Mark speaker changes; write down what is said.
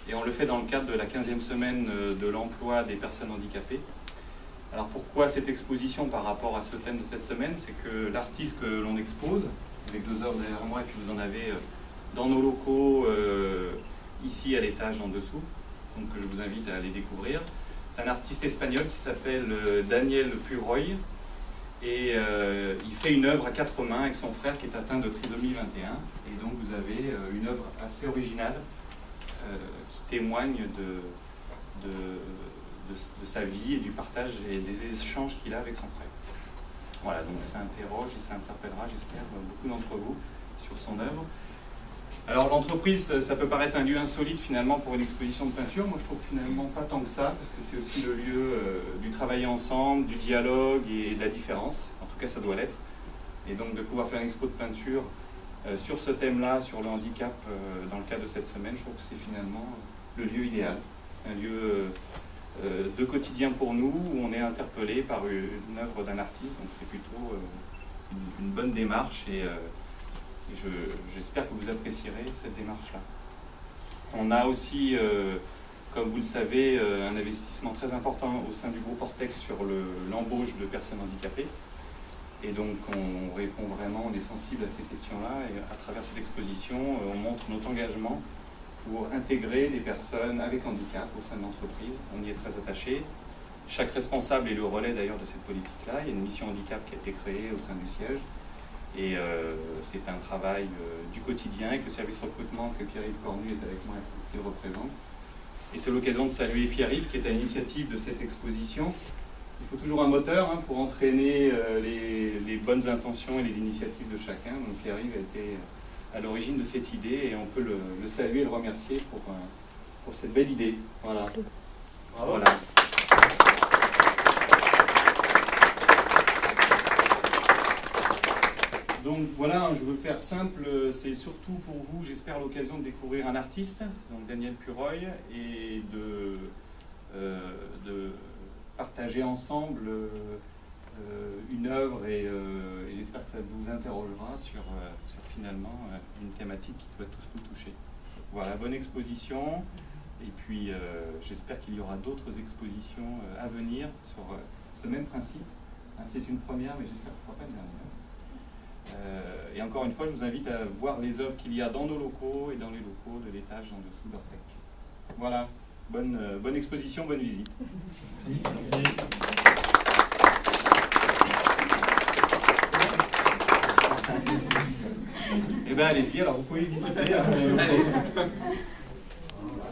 Speaker 1: Et on le fait dans le cadre de la 15e semaine de l'emploi des personnes handicapées. Alors pourquoi cette exposition par rapport à ce thème de cette semaine? C'est que l'artiste que l'on expose, avec 2 œuvres derrière moi, et puis vous en avez dans nos locaux, ici à l'étage en dessous, donc je vous invite à les découvrir. C'est un artiste espagnol qui s'appelle Daniel Purroy, et il fait une œuvre à 4 mains avec son frère qui est atteint de trisomie 21. Et donc vous avez une œuvre assez originale qui témoigne de sa vie et du partage et des échanges qu'il a avec son frère. Voilà, donc ça interroge et ça interpellera, j'espère, beaucoup d'entre vous sur son œuvre. Alors l'entreprise, ça peut paraître un lieu insolite finalement pour une exposition de peinture. Moi je trouve finalement pas tant que ça, parce que c'est aussi le lieu du travail ensemble, du dialogue et de la différence. En tout cas ça doit l'être. Et donc de pouvoir faire une expo de peinture sur ce thème-là, sur le handicap, dans le cadre de cette semaine, je trouve que c'est finalement le lieu idéal. C'est un lieu de quotidien pour nous, où on est interpellé par une œuvre d'un artiste, donc c'est plutôt une bonne démarche, et j'espère que vous apprécierez cette démarche-là. On a aussi, comme vous le savez, un investissement très important au sein du groupe Ortex sur l'embauche de personnes handicapées, et donc on répond vraiment, on est sensible à ces questions-là, et à travers cette exposition, on montre notre engagement pour intégrer des personnes avec handicap au sein de l'entreprise. On y est très attaché. Chaque responsable est le relais d'ailleurs de cette politique-là. Il y a une mission handicap qui a été créée au sein du siège. Et c'est un travail du quotidien avec le service recrutement que Pierre-Yves Cornu est avec moi et qu'il représente. Et c'est l'occasion de saluer Pierre-Yves qui est à l'initiative de cette exposition. Il faut toujours un moteur pour entraîner les bonnes intentions et les initiatives de chacun. Donc Pierre-Yves a été à l'origine de cette idée, et on peut le saluer et le remercier pour cette belle idée. Voilà. Voilà. Donc voilà, je veux faire simple, c'est surtout pour vous, j'espère, l'occasion de découvrir un artiste, donc Daniel Purroy, et de partager ensemble une œuvre, et j'espère que ça vous interrogera sur finalement une thématique qui doit tous nous toucher. Voilà, bonne exposition, et puis j'espère qu'il y aura d'autres expositions à venir sur ce même principe. C'est une première, mais j'espère que ce ne sera pas une dernière. Et encore une fois, je vous invite à voir les œuvres qu'il y a dans nos locaux et dans les locaux de l'étage en dessous d'Ortec. Voilà, bonne exposition, bonne visite. Merci. Eh bien, allez-y, alors vous pouvez visiter. Allez.